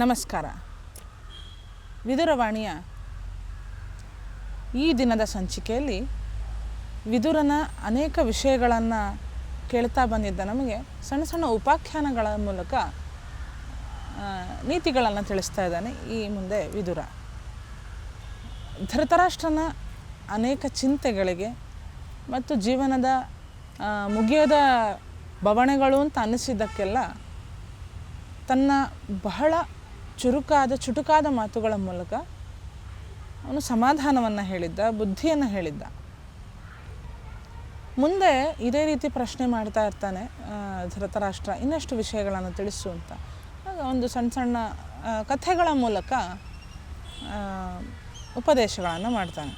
ನಮಸ್ಕಾರ. ವಿದುರವಾಣಿಯ ಈ ದಿನದ ಸಂಚಿಕೆಯಲ್ಲಿ ವಿದುರನ ಅನೇಕ ವಿಷಯಗಳನ್ನು ಕೇಳ್ತಾ ಬಂದಿದ್ದ ನಮಗೆ ಸಣ್ಣ ಸಣ್ಣ ಉಪಾಖ್ಯಾನಗಳ ಮೂಲಕ ನೀತಿಗಳನ್ನು ತಿಳಿಸ್ತಾ ಇದ್ದಾನೆ ಈ ಮುಂದೆ ವಿದುರ. ಧೃತರಾಷ್ಟ್ರನ ಅನೇಕ ಚಿಂತೆಗಳಿಗೆ ಮತ್ತು ಜೀವನದ ಮುಗಿಯದ ಬವಣೆಗಳು ಅಂತ ಅನ್ನಿಸಿದ್ದಕ್ಕೆಲ್ಲ ತನ್ನ ಬಹಳ ಚುಟುಕಾದ ಮಾತುಗಳ ಮೂಲಕ ಅವನು ಸಮಾಧಾನವನ್ನು ಹೇಳಿದ್ದ, ಬುದ್ಧಿಯನ್ನು ಹೇಳಿದ್ದ. ಮುಂದೆ ಇದೇ ರೀತಿ ಪ್ರಶ್ನೆ ಮಾಡ್ತಾ ಇರ್ತಾನೆ ಧೃತರಾಷ್ಟ್ರ, ಇನ್ನಷ್ಟು ವಿಷಯಗಳನ್ನು ತಿಳಿಸು ಅಂತ. ಆಗ ಒಂದು ಸಣ್ಣ ಸಣ್ಣ ಕಥೆಗಳ ಮೂಲಕ ಉಪದೇಶಗಳನ್ನು ಮಾಡ್ತಾನೆ.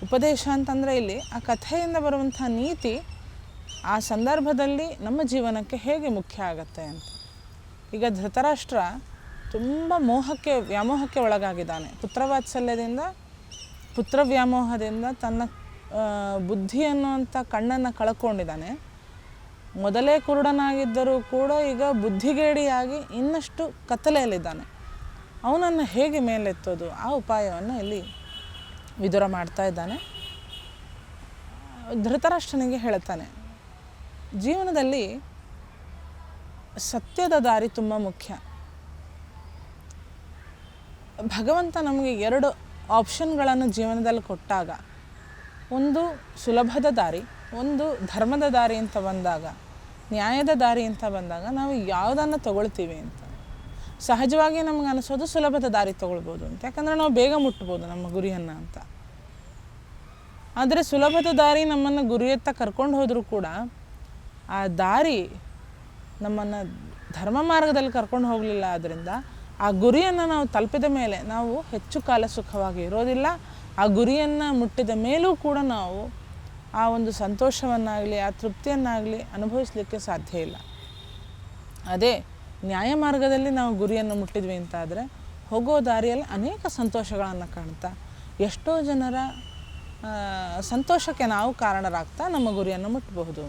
ಉಪದೇಶ ಅಂತಂದರೆ ಇಲ್ಲಿ ಆ ಕಥೆಯಿಂದ ಬರುವಂಥ ನೀತಿ ಆ ಸಂದರ್ಭದಲ್ಲಿ ನಮ್ಮ ಜೀವನಕ್ಕೆ ಹೇಗೆ ಮುಖ್ಯ ಆಗತ್ತೆ ಅಂತ. ಈಗ ಧೃತರಾಷ್ಟ್ರ ತುಂಬ ವ್ಯಾಮೋಹಕ್ಕೆ ಒಳಗಾಗಿದ್ದಾನೆ. ಪುತ್ರವಾತ್ಸಲ್ಯದಿಂದ, ಪುತ್ರವ್ಯಾಮೋಹದಿಂದ ತನ್ನ ಬುದ್ಧಿ ಅನ್ನುವಂಥ ಕಣ್ಣನ್ನು ಕಳ್ಕೊಂಡಿದ್ದಾನೆ. ಮೊದಲೇ ಕುರುಡನಾಗಿದ್ದರೂ ಕೂಡ ಈಗ ಬುದ್ಧಿಗೇಡಿಯಾಗಿ ಇನ್ನಷ್ಟು ಕತ್ತಲೆಯಲ್ಲಿದ್ದಾನೆ. ಅವನನ್ನು ಹೇಗೆ ಮೇಲೆತ್ತೋದು, ಆ ಉಪಾಯವನ್ನು ಇಲ್ಲಿ ವಿದುರ ಮಾಡ್ತಾ ಇದ್ದಾನೆ. ಧೃತರಾಷ್ಟ್ರನಿಗೆ ಹೇಳ್ತಾನೆ, ಜೀವನದಲ್ಲಿ ಸತ್ಯದ ದಾರಿ ತುಂಬ ಮುಖ್ಯ. ಭಗವಂತ ನಮಗೆ 2 ಆಪ್ಷನ್ಗಳನ್ನು ಜೀವನದಲ್ಲಿ ಕೊಟ್ಟಾಗ, ಒಂದು ಸುಲಭದ ದಾರಿ, ಒಂದು ಧರ್ಮದ ದಾರಿ ಅಂತ ಬಂದಾಗ, ನ್ಯಾಯದ ದಾರಿ ಅಂತ ಬಂದಾಗ ನಾವು ಯಾವುದನ್ನು ತಗೊಳ್ತೀವಿ ಅಂತ. ಸಹಜವಾಗಿ ನಮ್ಗೆ ಅನಿಸೋದು ಸುಲಭದ ದಾರಿ ತಗೊಳ್ಬೋದು ಅಂತ, ಯಾಕಂದರೆ ನಾವು ಬೇಗ ಮುಟ್ಬೋದು ನಮ್ಮ ಗುರಿಯನ್ನು ಅಂತ. ಆದರೆ ಸುಲಭದ ದಾರಿ ನಮ್ಮನ್ನು ಗುರಿಯತ್ತ ಕರ್ಕೊಂಡು ಹೋದರೂ ಕೂಡ ಆ ದಾರಿ ನಮ್ಮನ್ನು ಧರ್ಮ ಮಾರ್ಗದಲ್ಲಿ ಕರ್ಕೊಂಡು ಹೋಗಲಿಲ್ಲ. ಆದ್ದರಿಂದ ಆ ಗುರಿಯನ್ನು ನಾವು ತಲುಪಿದ ಮೇಲೆ ನಾವು ಹೆಚ್ಚು ಕಾಲ ಸುಖವಾಗಿ ಇರೋದಿಲ್ಲ. ಆ ಗುರಿಯನ್ನು ಮುಟ್ಟಿದ ಮೇಲೂ ಕೂಡ ನಾವು ಆ ಒಂದು ಸಂತೋಷವನ್ನಾಗಲಿ ಆ ತೃಪ್ತಿಯನ್ನಾಗಲಿ ಅನುಭವಿಸಲಿಕ್ಕೆ ಸಾಧ್ಯ ಇಲ್ಲ. ಅದೇ ನ್ಯಾಯ ಮಾರ್ಗದಲ್ಲಿ ನಾವು ಗುರಿಯನ್ನು ಮುಟ್ಟಿದ್ವಿ ಅಂತಾದರೆ ಹೋಗೋ ದಾರಿಯಲ್ಲಿ ಅನೇಕ ಸಂತೋಷಗಳನ್ನು ಕಾಣ್ತಾ, ಎಷ್ಟೋ ಜನರ ಸಂತೋಷಕ್ಕೆ ನಾವು ಕಾರಣರಾಗ್ತಾ ನಮ್ಮ ಗುರಿಯನ್ನು ಮುಟ್ಟಬಹುದು.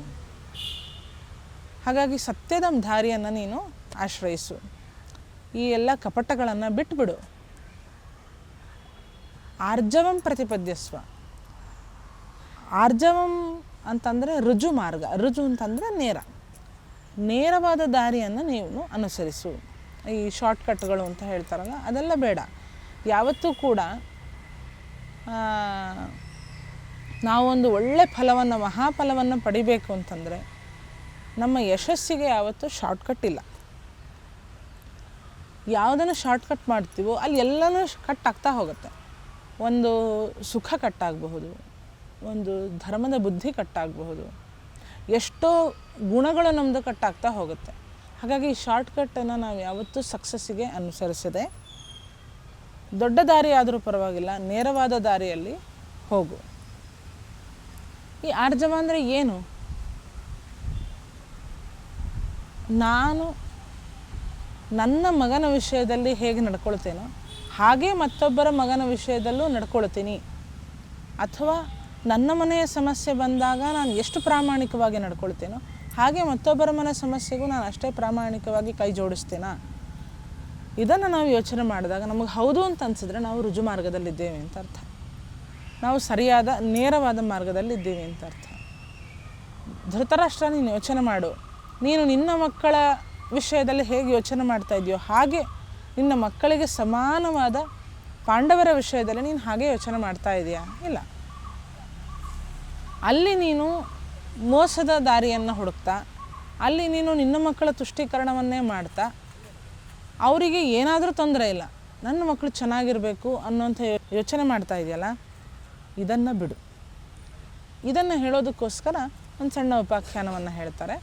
ಹಾಗಾಗಿ ಸತ್ಯದ ದಾರಿಯನ್ನು ನೀನು ಆಶ್ರಯಿಸು, ಈ ಎಲ್ಲ ಕಪಟಗಳನ್ನು ಬಿಟ್ಬಿಡು. ಆರ್ಜವಂ ಪ್ರತಿಪದ್ಯಸ್ವ. ಆರ್ಜವಂ ಅಂತಂದರೆ ರುಜು ಮಾರ್ಗ, ರುಜು ಅಂತಂದರೆ ನೇರವಾದ ದಾರಿಯನ್ನು ನೀವು ಅನುಸರಿಸು. ಈ ಶಾರ್ಟ್ಕಟ್ಗಳು ಅಂತ ಹೇಳ್ತಾರಲ್ಲ, ಅದೆಲ್ಲ ಬೇಡ. ಯಾವತ್ತೂ ಕೂಡ ನಾವೊಂದು ಒಳ್ಳೆ ಫಲವನ್ನು, ಮಹಾಫಲವನ್ನು ಪಡಿಬೇಕು ಅಂತಂದರೆ ನಮ್ಮ ಯಶಸ್ಸಿಗೆ ಯಾವತ್ತೂ ಶಾರ್ಟ್ಕಟ್ ಇಲ್ಲ. ಯಾವುದನ್ನು ಶಾರ್ಟ್ಕಟ್ ಮಾಡ್ತೀವೋ ಅಲ್ಲಿ ಎಲ್ಲನೂ ಕಟ್ ಆಗ್ತಾ ಹೋಗುತ್ತೆ. ಒಂದು ಸುಖ ಕಟ್ಟಾಗಬಹುದು, ಒಂದು ಧರ್ಮದ ಬುದ್ಧಿ ಕಟ್ಟಾಗಬಹುದು, ಎಷ್ಟೋ ಗುಣಗಳು ನಮ್ಮದು ಕಟ್ಟಾಗ್ತಾ ಹೋಗುತ್ತೆ. ಹಾಗಾಗಿ ಈ ಶಾರ್ಟ್ಕಟ್ಟನ್ನು ನಾವು ಯಾವತ್ತೂ ಸಕ್ಸಸ್ಸಿಗೆ ಅನುಸರಿಸದೆ, ದೊಡ್ಡ ದಾರಿ ಆದರೂ ಪರವಾಗಿಲ್ಲ, ನೇರವಾದ ದಾರಿಯಲ್ಲಿ ಹೋಗು. ಈ ಆರ್ಜವ ಅಂದರೆ ಏನು? ನಾನು ನನ್ನ ಮಗನ ವಿಷಯದಲ್ಲಿ ಹೇಗೆ ನಡ್ಕೊಳ್ತೇನೋ ಹಾಗೆ ಮತ್ತೊಬ್ಬರ ಮಗನ ವಿಷಯದಲ್ಲೂ ನಡ್ಕೊಳ್ತೀನಿ. ಅಥವಾ ನನ್ನ ಮನೆಯ ಸಮಸ್ಯೆ ಬಂದಾಗ ನಾನು ಎಷ್ಟು ಪ್ರಾಮಾಣಿಕವಾಗಿ ನಡ್ಕೊಳ್ತೇನೋ ಹಾಗೆ ಮತ್ತೊಬ್ಬರ ಮನೆ ಸಮಸ್ಯೆಗೂ ನಾನು ಅಷ್ಟೇ ಪ್ರಾಮಾಣಿಕವಾಗಿ ಕೈ ಜೋಡಿಸ್ತೇನಾ? ಇದನ್ನು ನಾವು ಯೋಚನೆ ಮಾಡಿದಾಗ ನಮಗೆ ಹೌದು ಅಂತ ಅನಿಸಿದ್ರೆ ನಾವು ರುಜು ಮಾರ್ಗದಲ್ಲಿದ್ದೇವೆ ಅಂತ ಅರ್ಥ. ನಾವು ಸರಿಯಾದ ನೇರವಾದ ಮಾರ್ಗದಲ್ಲಿದ್ದೇವೆ ಅಂತ ಅರ್ಥ. ಧೃತರಾಷ್ಟ್ರ, ನೀನು ಯೋಚನೆ ಮಾಡು. ನೀನು ನಿನ್ನ ಮಕ್ಕಳ ವಿಷಯದಲ್ಲಿ ಹೇಗೆ ಯೋಚನೆ ಮಾಡ್ತಾ ಇದೆಯೋ ಹಾಗೆ ನಿನ್ನ ಮಕ್ಕಳಿಗೆ ಸಮಾನವಾದ ಪಾಂಡವರ ವಿಷಯದಲ್ಲಿ ನೀನು ಹಾಗೆ ಯೋಚನೆ ಮಾಡ್ತಾ ಇದೆಯಾ? ಇಲ್ಲ. ಅಲ್ಲಿ ನೀನು ಮೋಸದ ದಾರಿಯನ್ನು ಹುಡುಕ್ತಾ, ಅಲ್ಲಿ ನೀನು ನಿನ್ನ ಮಕ್ಕಳ ತುಷ್ಟೀಕರಣವನ್ನೇ ಮಾಡ್ತಾ, ಅವರಿಗೆ ಏನಾದರೂ ತೊಂದರೆ ಇಲ್ಲ, ನನ್ನ ಮಕ್ಕಳು ಚೆನ್ನಾಗಿರಬೇಕು ಅನ್ನೋಂಥ ಯೋಚನೆ ಮಾಡ್ತಾ ಇದೆಯಲ್ಲ, ಇದನ್ನು ಬಿಡು. ಇದನ್ನು ಹೇಳೋದಕ್ಕೋಸ್ಕರ ಒಂದು ಸಣ್ಣ ಉಪಾಖ್ಯಾನವನ್ನು ಹೇಳ್ತಾರೆ.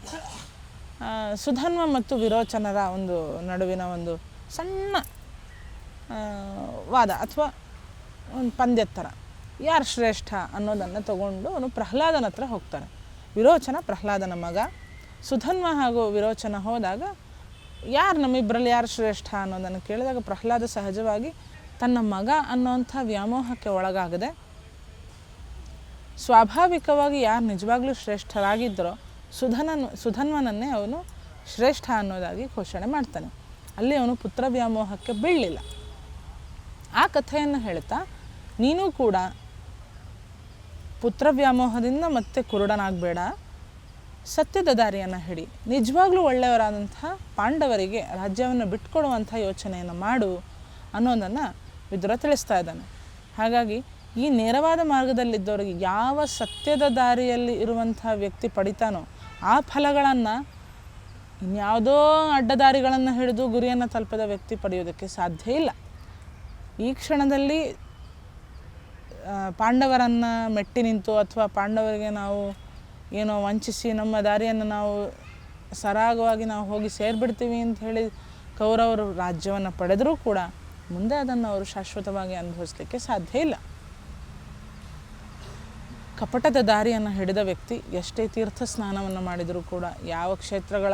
ಸುಧನ್ವ ಮತ್ತು ವಿರೋಚನರ ಒಂದು ನಡುವಿನ ಒಂದು ಸಣ್ಣ ವಾದ ಅಥವಾ ಒಂದು ಪಂದ್ಯತ್ತರ, ಯಾರು ಶ್ರೇಷ್ಠ ಅನ್ನೋದನ್ನು ತಗೊಂಡು ಅವನು ಪ್ರಹ್ಲಾದನ ಹತ್ರ ಹೋಗ್ತಾರೆ. ವಿರೋಚನ ಪ್ರಹ್ಲಾದನ ಮಗ. ಸುಧನ್ವ ಹಾಗೂ ವಿರೋಚನ ಹೋದಾಗ ಯಾರು ನಮ್ಮಿಬ್ಬರಲ್ಲಿ ಯಾರು ಶ್ರೇಷ್ಠ ಅನ್ನೋದನ್ನು ಕೇಳಿದಾಗ ಪ್ರಹ್ಲಾದ ಸಹಜವಾಗಿ ತನ್ನ ಮಗ ಅನ್ನೋಂಥ ವ್ಯಾಮೋಹಕ್ಕೆ ಒಳಗಾಗದೆ ಸ್ವಾಭಾವಿಕವಾಗಿ ಯಾರು ನಿಜವಾಗ್ಲೂ ಶ್ರೇಷ್ಠರಾಗಿದ್ದರೋ ಸುಧನ್ವನನ್ನೇ ಅವನು ಶ್ರೇಷ್ಠ ಅನ್ನೋದಾಗಿ ಘೋಷಣೆ ಮಾಡ್ತಾನೆ. ಅಲ್ಲಿ ಅವನು ಪುತ್ರ ವ್ಯಾಮೋಹಕ್ಕೆ ಬೀಳಲಿಲ್ಲ. ಆ ಕಥೆಯನ್ನು ಹೇಳ್ತಾ ನೀನು ಕೂಡ ಪುತ್ರ ವ್ಯಾಮೋಹದಿಂದ ಮತ್ತೆ ಕುರುಡನಾಗಬೇಡ, ಸತ್ಯದ ದಾರಿಯನ್ನು ಹಿಡಿ, ನಿಜವಾಗ್ಲೂ ಒಳ್ಳೆಯವರಾದಂತಹ ಪಾಂಡವರಿಗೆ ರಾಜ್ಯವನ್ನು ಬಿಟ್ಕೊಡುವಂಥ ಯೋಚನೆಯನ್ನು ಮಾಡು ಅನ್ನೋದನ್ನು ವಿದುರ ತಿಳಿಸ್ತಾ ಇದ್ದಾನೆ. ಹಾಗಾಗಿ ಈ ನೇರವಾದ ಮಾರ್ಗದಲ್ಲಿದ್ದವರಿಗೆ ಯಾವ ಸತ್ಯದ ದಾರಿಯಲ್ಲಿ ಇರುವಂಥ ವ್ಯಕ್ತಿ ಪಡಿತಾನೋ ಆ ಫಲಗಳನ್ನು ಇನ್ಯಾವುದೋ ಅಡ್ಡದಾರಿಗಳನ್ನು ಹಿಡಿದು ಗುರಿಯನ್ನು ತಲುಪದ ವ್ಯಕ್ತಿ ಪಡೆಯೋದಕ್ಕೆ ಸಾಧ್ಯ ಇಲ್ಲ. ಈ ಕ್ಷಣದಲ್ಲಿ ಪಾಂಡವರನ್ನು ಮೆಟ್ಟಿ ನಿಂತು ಅಥವಾ ಪಾಂಡವರಿಗೆ ನಾವು ಏನೋ ವಂಚಿಸಿ ನಮ್ಮ ದಾರಿಯನ್ನು ನಾವು ಸರಾಗವಾಗಿ ನಾವು ಹೋಗಿ ಸೇರಿಬಿಡ್ತೀವಿ ಅಂತ ಹೇಳಿ ಕೌರವರು ರಾಜ್ಯವನ್ನು ಪಡೆದರೂ ಕೂಡ ಮುಂದೆ ಅದನ್ನು ಅವರು ಶಾಶ್ವತವಾಗಿ ಅನುಭವಿಸಲಿಕ್ಕೆ ಸಾಧ್ಯ ಇಲ್ಲ. ಕಪಟದ ದಾರಿಯನ್ನು ಹಿಡಿದ ವ್ಯಕ್ತಿ ಎಷ್ಟೇ ತೀರ್ಥ ಸ್ನಾನವನ್ನು ಮಾಡಿದರೂ ಕೂಡ, ಯಾವ ಕ್ಷೇತ್ರಗಳ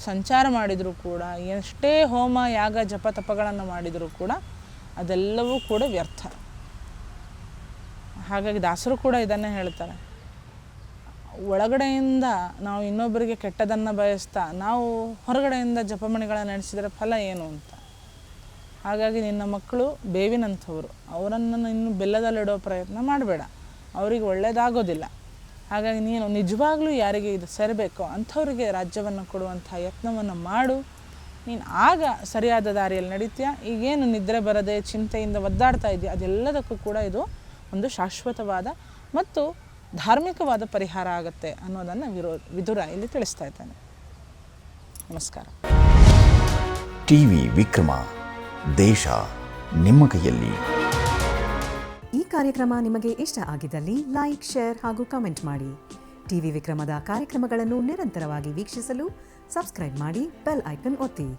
ಸಂಚಾರ ಮಾಡಿದರೂ ಕೂಡ, ಎಷ್ಟೇ ಹೋಮ ಯಾಗ ಜಪ ತಪಗಳನ್ನು ಮಾಡಿದರೂ ಕೂಡ ಅದೆಲ್ಲವೂ ಕೂಡ ವ್ಯರ್ಥ. ಹಾಗಾಗಿ ದಾಸರು ಕೂಡ ಇದನ್ನೇ ಹೇಳ್ತಾರೆ, ಒಳಗಡೆಯಿಂದ ನಾವು ಇನ್ನೊಬ್ಬರಿಗೆ ಕೆಟ್ಟದನ್ನು ಬಯಸ್ತಾ ನಾವು ಹೊರಗಡೆಯಿಂದ ಜಪಮಣಿಗಳನ್ನು ನಡೆಸಿದರೆ ಫಲ ಏನು ಅಂತ. ಹಾಗಾಗಿ ನಿನ್ನ ಮಕ್ಕಳು ಬೇವಿನಂಥವರು, ಅವರನ್ನು ಇನ್ನು ಬೆಲ್ಲದಲ್ಲಿಡೋ ಪ್ರಯತ್ನ ಮಾಡಬೇಡ, ಅವರಿಗೆ ಒಳ್ಳೆಯದಾಗೋದಿಲ್ಲ. ಹಾಗಾಗಿ ನೀನು ನಿಜವಾಗ್ಲೂ ಯಾರಿಗೆ ಇದು ಸೇರಬೇಕೋ ಅಂಥವರಿಗೆ ರಾಜ್ಯವನ್ನು ಕೊಡುವಂಥ ಯತ್ನವನ್ನು ಮಾಡು. ನೀನು ಆಗ ಸರಿಯಾದ ದಾರಿಯಲ್ಲಿ ನಡೀತೀಯ. ಈಗೇನು ನಿದ್ರೆ ಬರದೆ ಚಿಂತೆಯಿಂದ ಒದ್ದಾಡ್ತಾ ಇದೆಯಾ ಅದೆಲ್ಲದಕ್ಕೂ ಕೂಡ ಇದು ಒಂದು ಶಾಶ್ವತವಾದ ಮತ್ತು ಧಾರ್ಮಿಕವಾದ ಪರಿಹಾರ ಆಗುತ್ತೆ ಅನ್ನೋದನ್ನು ವಿದುರ ಇಲ್ಲಿ ತಿಳಿಸ್ತಾ ಇದ್ದಾನೆ. ನಮಸ್ಕಾರ. ಟಿವಿ ವಿಕ್ರಮ, ದೇಶ ನಿಮ್ಮ ಕೈಯಲ್ಲಿ. ಈ ಕಾರ್ಯಕ್ರಮ ನಿಮಗೆ ಇಷ್ಟ ಆಗಿದ್ದಲ್ಲಿ ಲೈಕ್, ಶೇರ್ ಹಾಗೂ ಕಮೆಂಟ್ ಮಾಡಿ. ಟಿವಿ ವಿಕ್ರಮದ ಕಾರ್ಯಕ್ರಮಗಳನ್ನು ನಿರಂತರವಾಗಿ ವೀಕ್ಷಿಸಲು ಸಬ್ಸ್ಕ್ರೈಬ್ ಮಾಡಿ, ಬೆಲ್ ಐಕನ್ ಒತ್ತಿ.